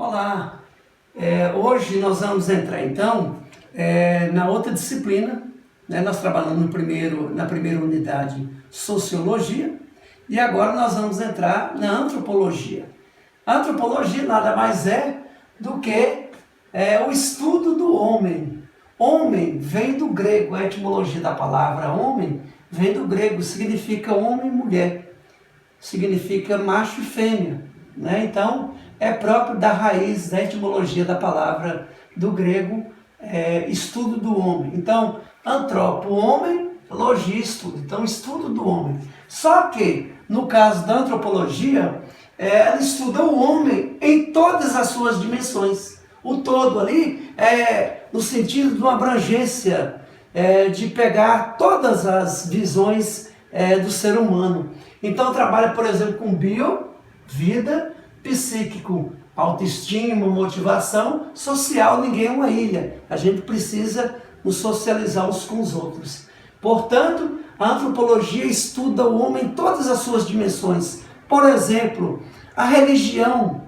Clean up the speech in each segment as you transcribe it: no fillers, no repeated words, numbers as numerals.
Olá, hoje nós vamos entrar então na outra disciplina, né? Nós trabalhamos na primeira unidade Sociologia e agora nós vamos entrar na Antropologia. A Antropologia nada mais é do que o estudo do homem. Homem vem do grego, a etimologia da palavra homem vem do grego, significa homem e mulher, significa macho e fêmea, né? Então, é próprio da raiz da etimologia da palavra do grego, estudo do homem. Então, antropo, homem, logia, estudo. Então, estudo do homem. Só que, no caso da antropologia, ela estuda o homem em todas as suas dimensões. O todo ali no sentido de uma abrangência, de pegar todas as visões do ser humano. Então, trabalha, por exemplo, com vida, psíquico, autoestima, motivação, social, ninguém é uma ilha. A gente precisa nos socializar uns com os outros. Portanto, a antropologia estuda o homem em todas as suas dimensões. Por exemplo, a religião,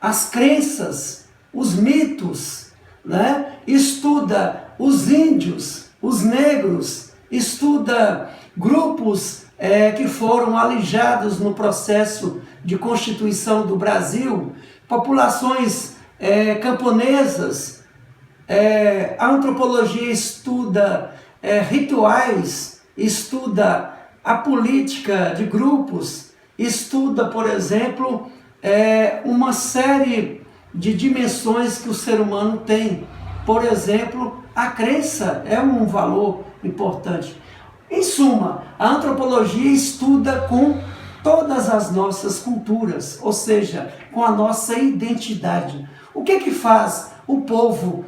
as crenças, os mitos, né? Estuda os índios, os negros, estuda grupos que foram alijados no processo de constituição do Brasil, populações camponesas. A antropologia estuda rituais, estuda a política de grupos, estuda, por exemplo, uma série de dimensões que o ser humano tem. Por exemplo, a crença é um valor importante. Em suma, a antropologia estuda com todas as nossas culturas, ou seja, com a nossa identidade. O que faz o povo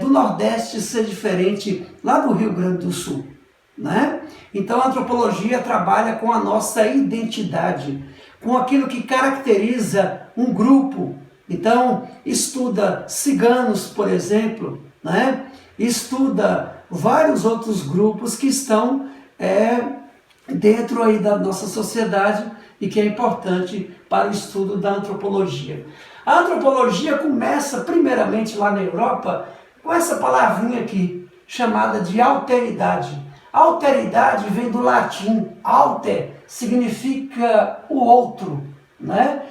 do Nordeste ser diferente lá do Rio Grande do Sul, né? Então a antropologia trabalha com a nossa identidade, com aquilo que caracteriza um grupo. Então estuda ciganos, por exemplo, né? Estuda vários outros grupos que estão dentro aí da nossa sociedade e que é importante para o estudo da antropologia. A antropologia começa primeiramente lá na Europa com essa palavrinha aqui, chamada de alteridade. Alteridade vem do latim, alter significa o outro, né?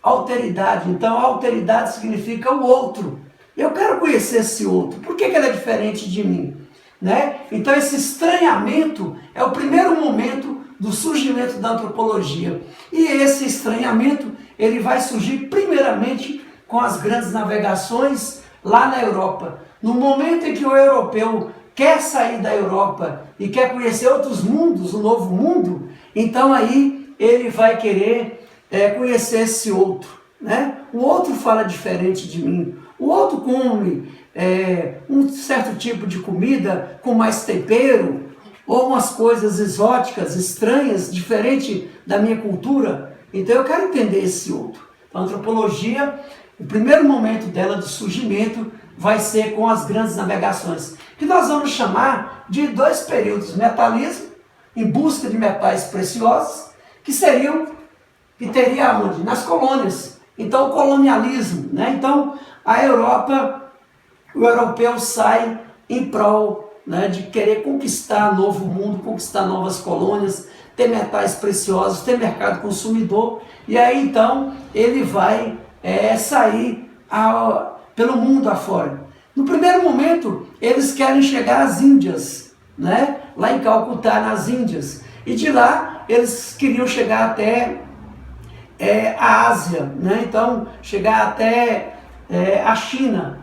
Alteridade, então alteridade significa o outro. Eu quero conhecer esse outro, por que ele é diferente de mim? Né? Então esse estranhamento é o primeiro momento do surgimento da antropologia. E esse estranhamento ele vai surgir primeiramente com as grandes navegações lá na Europa. No momento em que o europeu quer sair da Europa e quer conhecer outros mundos, o novo mundo, então aí ele vai querer conhecer esse outro, né? O outro fala diferente de mim, o outro come um certo tipo de comida com mais tempero, ou umas coisas exóticas, estranhas, diferente da minha cultura. Então eu quero entender esse outro. A antropologia, o primeiro momento dela de surgimento vai ser com as grandes navegações, que nós vamos chamar de dois períodos: metalismo, em busca de metais preciosos, que teria onde? Nas colônias. Então o colonialismo, né? Então a Europa, o europeu sai em prol, né, de querer conquistar novo mundo, conquistar novas colônias, ter metais preciosos, ter mercado consumidor, e aí então ele vai sair pelo mundo afora. No primeiro momento, eles querem chegar às Índias, né, lá em Calcutá, nas Índias, e de lá eles queriam chegar até a Ásia, né, então chegar até a China,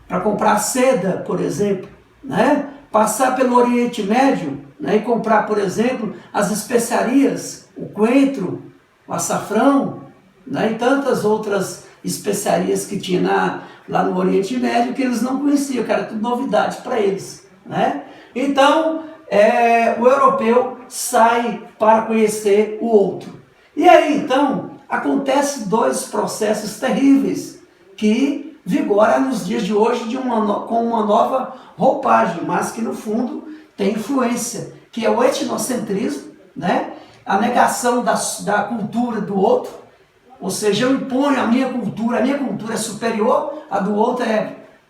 para comprar seda, por exemplo, né? Passar pelo Oriente Médio, né? E comprar, por exemplo, as especiarias, o coentro, o açafrão, né? E tantas outras especiarias que tinha lá no Oriente Médio que eles não conheciam, que era tudo novidade para eles, né? Então, o europeu sai para conhecer o outro. E aí, então, acontecem dois processos terríveis que vigora nos dias de hoje com uma nova roupagem, mas que no fundo tem influência, que é o etnocentrismo, né? A negação da cultura do outro, Ou seja, eu imponho a minha cultura é superior, a do outro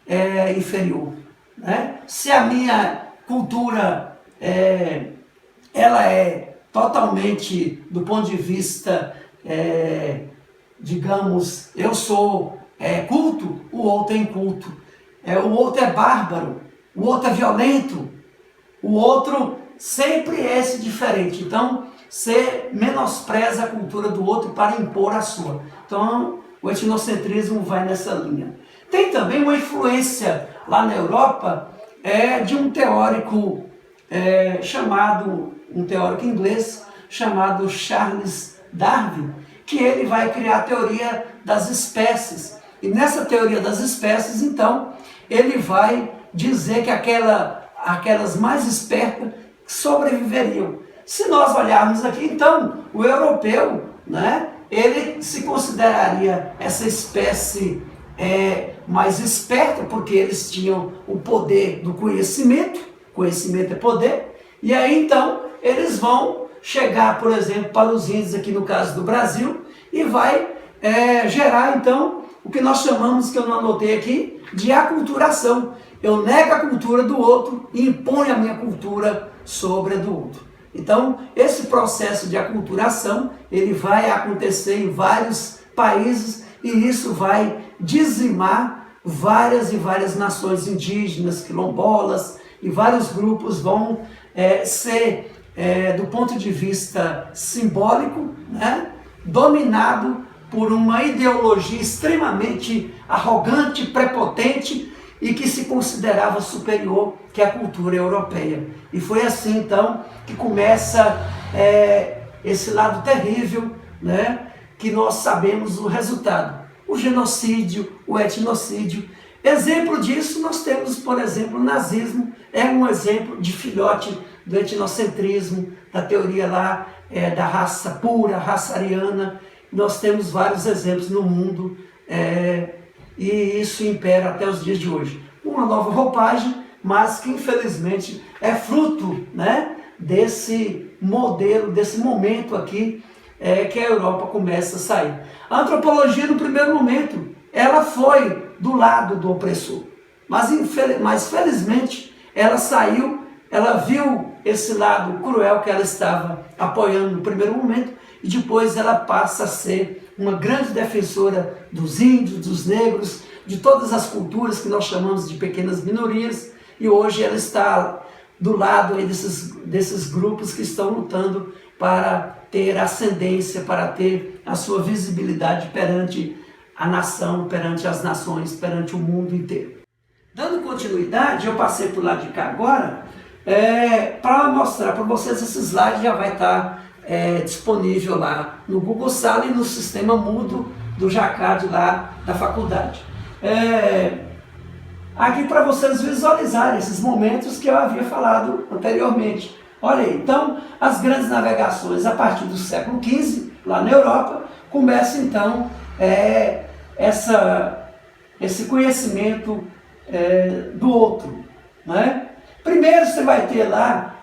é inferior. Né? Se a minha cultura ela é totalmente, do ponto de vista, digamos, eu sou culto, o outro é inculto. O outro é bárbaro, o outro é violento, o outro sempre é esse diferente. Então, você menospreza a cultura do outro para impor a sua. Então, o etnocentrismo vai nessa linha. Tem também uma influência lá na Europa de um teórico um teórico inglês chamado Charles Darwin, que ele vai criar a teoria das espécies. E nessa teoria das espécies, então, ele vai dizer que aquelas mais espertas sobreviveriam. Se nós olharmos aqui, então, o europeu, né, ele se consideraria essa espécie mais esperta, porque eles tinham o poder do conhecimento é poder, e aí então eles vão chegar, por exemplo, para os índios aqui no caso do Brasil, e vai gerar então o que nós chamamos, que eu não anotei aqui, de aculturação. Eu nego a cultura do outro e imponho a minha cultura sobre a do outro. Então, esse processo de aculturação, ele vai acontecer em vários países e isso vai dizimar várias e várias nações indígenas, quilombolas, e vários grupos vão ser, do ponto de vista simbólico, né, dominado por uma ideologia extremamente arrogante, prepotente e que se considerava superior que a cultura europeia. E foi assim, então, que começa esse lado terrível, né, que nós sabemos o resultado. O genocídio, o etnocídio. Exemplo disso, nós temos, por exemplo, o nazismo, é um exemplo de filhote do etnocentrismo, da teoria lá da raça pura, raça ariana. Nós temos vários exemplos no mundo e isso impera até os dias de hoje. Uma nova roupagem, mas que infelizmente é fruto, né, desse modelo, desse momento aqui que a Europa começa a sair. A antropologia, no primeiro momento, ela foi do lado do opressor, mas felizmente ela saiu, ela viu esse lado cruel que ela estava apoiando no primeiro momento e depois ela passa a ser uma grande defensora dos índios, dos negros, de todas as culturas que nós chamamos de pequenas minorias, e hoje ela está do lado aí desses grupos que estão lutando para ter ascendência, para ter a sua visibilidade perante a nação, perante as nações, perante o mundo inteiro. Dando continuidade, eu passei por lá de cá agora, para mostrar para vocês, esse slide já vai estar disponível lá no Google Sala e no sistema mudo do Jacad lá da faculdade. Aqui para vocês visualizarem esses momentos que eu havia falado anteriormente. Olha aí, então as grandes navegações a partir do século XV, lá na Europa, começa então esse conhecimento do outro. Né? Primeiro você vai ter lá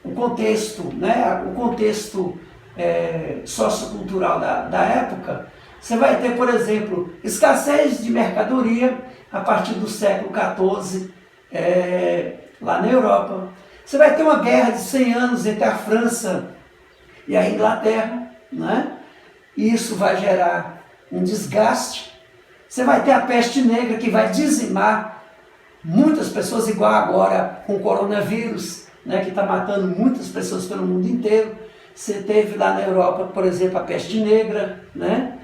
o contexto, né? O contexto sociocultural da época. Você vai ter, por exemplo, escassez de mercadoria a partir do século XIV, lá na Europa. Você vai ter uma guerra de 100 anos entre a França e a Inglaterra, né? E isso vai gerar um desgaste. Você vai ter a peste negra que vai dizimar muitas pessoas, igual agora com o coronavírus, né, que está matando muitas pessoas pelo mundo inteiro. Você teve lá na Europa, por exemplo, a peste negra, né?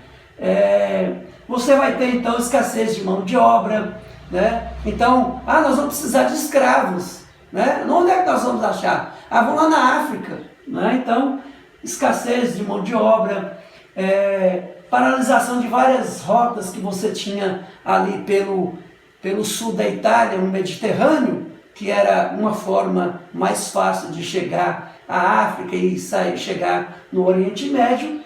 Você vai ter então escassez de mão de obra, né? Então, nós vamos precisar de escravos, né? Onde é que nós vamos achar? Vamos lá na África, né? Então, escassez de mão de obra, paralisação de várias rotas que você tinha ali pelo sul da Itália, no Mediterrâneo, que era uma forma mais fácil de chegar à África e chegar no Oriente Médio.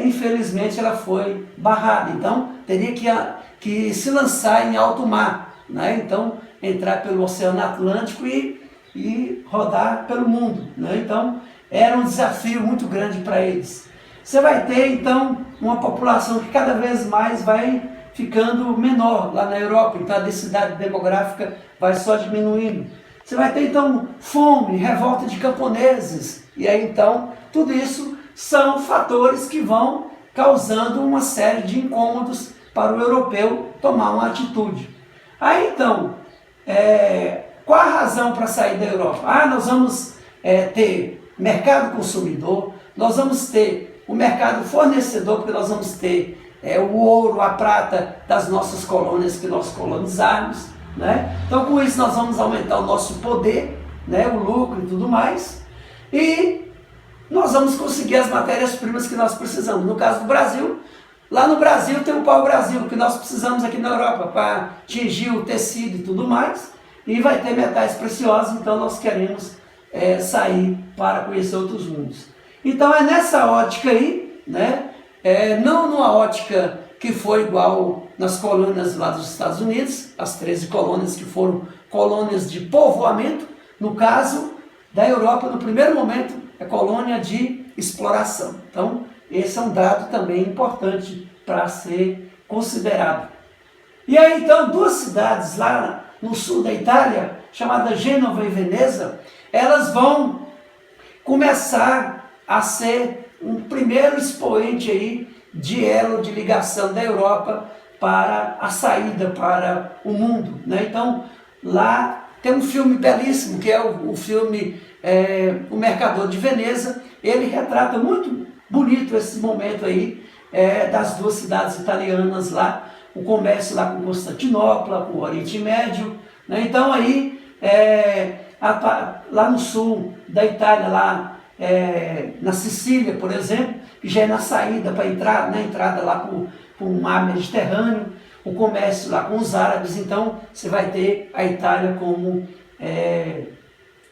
Infelizmente ela foi barrada, então teria que se lançar em alto mar, né? Então entrar pelo Oceano Atlântico e rodar pelo mundo, né? Então era um desafio muito grande para eles. você vai ter então uma população que cada vez mais vai ficando menor lá na Europa, então a densidade demográfica vai só diminuindo. Você vai ter então fome, revolta de camponeses, e aí então tudo isso são fatores que vão causando uma série de incômodos para o europeu tomar uma atitude. Aí então, qual a razão para sair da Europa? Nós vamos ter mercado consumidor, nós vamos ter o mercado fornecedor, porque nós vamos ter o ouro, a prata das nossas colônias que nós colonizarmos, né? Então com isso nós vamos aumentar o nosso poder, né? O lucro e tudo mais, e nós vamos conseguir as matérias-primas que nós precisamos. No caso do Brasil, lá no Brasil tem o pau-brasil, que nós precisamos aqui na Europa para atingir o tecido e tudo mais, e vai ter metais preciosos, então nós queremos sair para conhecer outros mundos. Então é nessa ótica aí, né? Não numa ótica que foi igual nas colônias lá dos Estados Unidos, as 13 colônias que foram colônias de povoamento. No caso da Europa, no primeiro momento, é colônia de exploração. Então, esse é um dado também importante para ser considerado. E aí, então, duas cidades lá no sul da Itália, chamadas Gênova e Veneza, elas vão começar a ser um primeiro expoente aí de elo de ligação da Europa para a saída para o mundo, né? Então, lá tem um filme belíssimo, que é o filme O Mercador de Veneza. Ele retrata muito bonito esse momento aí das duas cidades italianas lá, o comércio lá com Constantinopla, com o Oriente Médio, né? Então aí, lá no sul da Itália, lá na Sicília, por exemplo, que já é na saída para entrar, na entrada lá para o mar Mediterrâneo, o comércio lá com os árabes. Então você vai ter a Itália como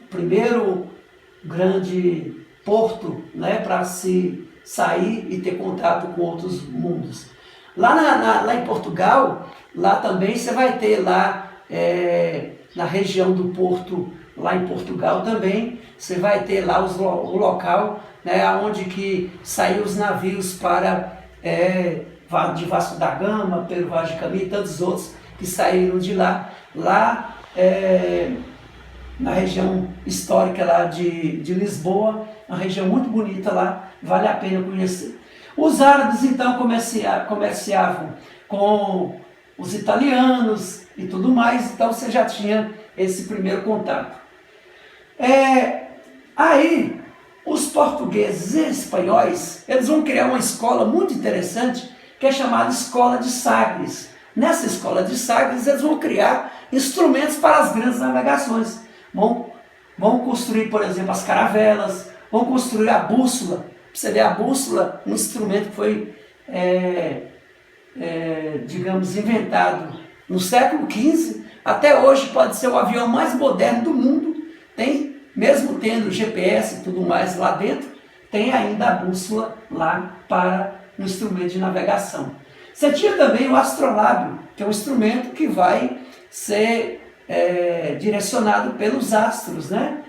primeiro grande porto, né, para se sair e ter contato com outros mundos. Lá em Portugal, lá também você vai ter lá na região do Porto, lá em Portugal também, você vai ter lá o local, né, onde que saíram os navios para de Vasco da Gama, Pedro Vaz de Caminha e tantos outros que saíram de lá. Lá na região histórica lá de Lisboa, uma região muito bonita lá, vale a pena conhecer. Os árabes então comerciavam com os italianos e tudo mais, então você já tinha esse primeiro contato. Aí, os portugueses e espanhóis, eles vão criar uma escola muito interessante, que é chamada Escola de Sagres. Nessa Escola de Sagres, eles vão criar instrumentos para as grandes navegações. Vão construir, por exemplo, as caravelas, vão construir a bússola. Pra você ver, a bússola, um instrumento que foi, digamos, inventado no século XV, até hoje pode ser o avião mais moderno do mundo, mesmo tendo GPS e tudo mais lá dentro, tem ainda a bússola lá para um instrumento de navegação. Você tinha também o astrolábio, que é um instrumento que vai ser direcionado pelos astros, né?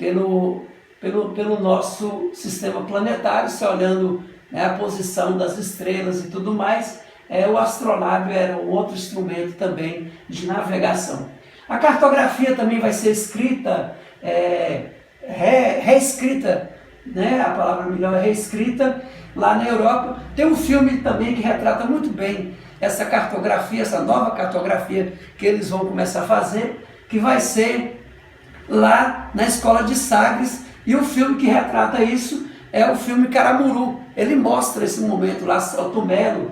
Pelo nosso sistema planetário, você olhando, né, a posição das estrelas e tudo mais. O astrolábio era um outro instrumento também de navegação. A cartografia também vai ser escrita, reescrita, né? A palavra melhor é reescrita, lá na Europa. Tem um filme também que retrata muito bem essa cartografia, essa nova cartografia que eles vão começar a fazer, que vai ser lá na Escola de Sagres, e o filme que retrata isso é o filme Caramuru. Ele mostra esse momento lá, Celto Mello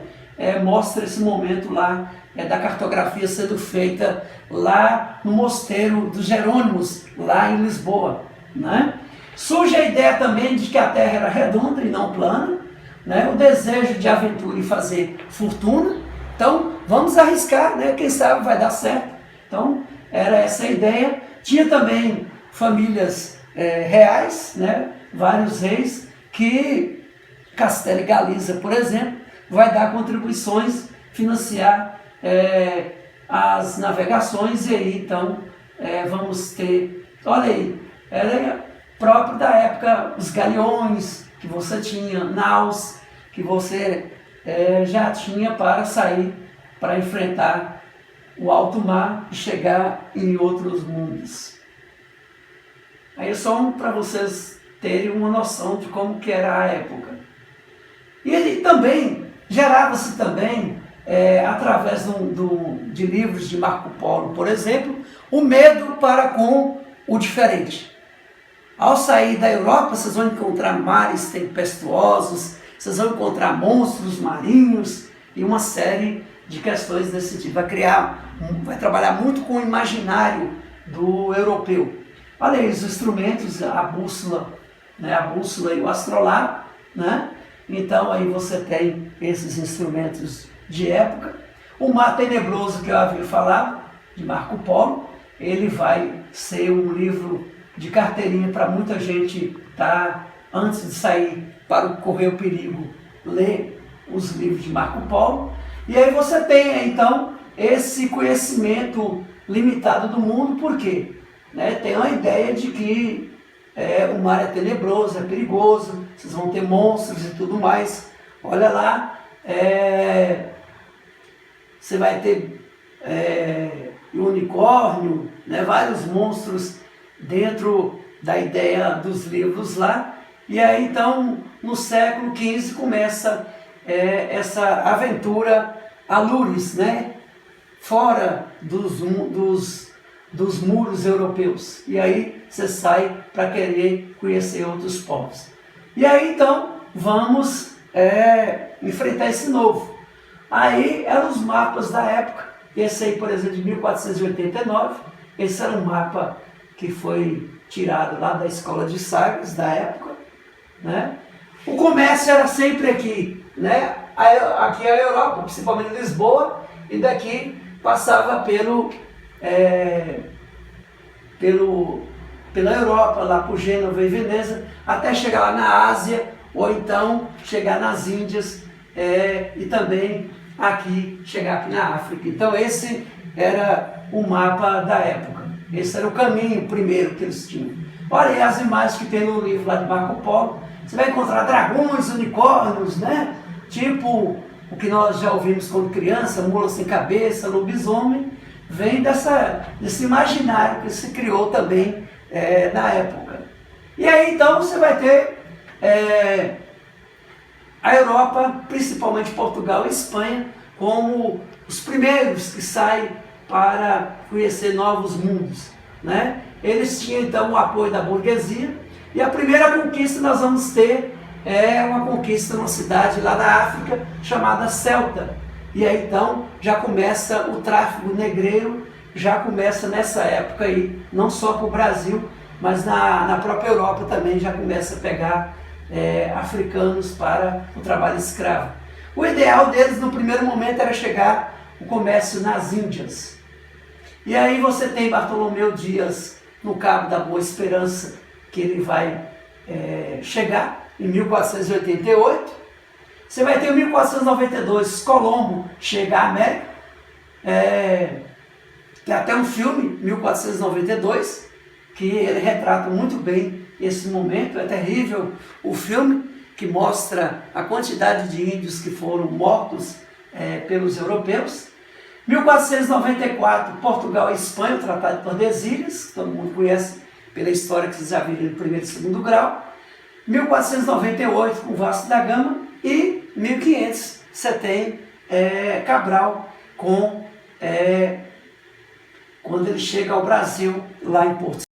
mostra esse momento lá da cartografia sendo feita lá no Mosteiro dos Jerônimos, lá em Lisboa, né? Surge a ideia também de que a Terra era redonda e não plana, né? O desejo de aventura e fazer fortuna. Então, vamos arriscar, né? Quem sabe vai dar certo. Então, era essa a ideia. Tinha também famílias reais, né? Vários reis, que Castela e Galiza, por exemplo, vai dar contribuições, financiar as navegações, e aí então vamos ter, olha aí, era próprio da época, os galeões, que você tinha naus, que você já tinha para sair, para enfrentar o alto mar e chegar em outros mundos. Aí é só para vocês terem uma noção de como que era a época. E ele também, gerava-se também, através de livros de Marco Polo, por exemplo, o medo para com o diferente. Ao sair da Europa, vocês vão encontrar mares tempestuosos, vocês vão encontrar monstros marinhos e uma série de questões desse tipo. Vai trabalhar muito com o imaginário do europeu. Olha aí os instrumentos, a bússola, né, a bússola e o astrolabe, né? Então aí você tem esses instrumentos de época. O Mar Tenebroso, que eu havia falado, de Marco Polo, ele vai ser um livro de carteirinha para muita gente antes de sair para correr o perigo, ler os livros de Marco Polo. E aí você tem então esse conhecimento limitado do mundo, por quê? Tem uma ideia de que o mar é tenebroso, é perigoso, vocês vão ter monstros e tudo mais. Olha lá, você vai ter unicórnio, vários monstros dentro da ideia dos livros lá. E aí então, no século XV, começa essa aventura a Lures, fora dos muros europeus. E aí você sai para querer conhecer outros povos. E aí então vamos enfrentar esse novo. Aí eram os mapas da época. Esse aí, por exemplo, de 1489. Esse era um mapa que foi tirado lá da escola de Sagres da época. O comércio era sempre aqui. Aqui é a Europa, principalmente Lisboa. E daqui passava pela Europa, lá por Gênova e Veneza, até chegar lá na Ásia, ou então chegar nas Índias, e também chegar aqui na África. Então esse era o mapa da época, esse era o caminho primeiro que eles tinham. Olha aí as imagens que tem no livro lá de Marco Polo, você vai encontrar dragões, unicórnios, tipo o que nós já ouvimos quando criança, mula sem cabeça, lobisomem. Vem desse imaginário que se criou também na época. E aí então você vai ter a Europa, principalmente Portugal e Espanha, como os primeiros que saem para conhecer novos mundos. Eles tinham então o apoio da burguesia, e a primeira conquista nós vamos ter uma conquista numa cidade lá da África chamada Ceuta. E aí então já começa o tráfico negreiro, já começa nessa época aí, não só para o Brasil, mas na própria Europa também já começa a pegar africanos para o trabalho escravo. O ideal deles no primeiro momento era chegar o comércio nas Índias. E aí você tem Bartolomeu Dias no Cabo da Boa Esperança, que ele vai chegar em 1488. Você vai ter em 1492 Colombo chega à América, tem até um filme, 1492, que ele retrata muito bem esse momento. É terrível o filme, que mostra a quantidade de índios que foram mortos pelos europeus. 1494, Portugal e Espanha, o Tratado de Tordesilhas, que todo mundo conhece pela história que vocês já viram no primeiro e segundo grau. 1498, com Vasco da Gama. E 1500 você tem Cabral quando ele chega ao Brasil, lá em Porto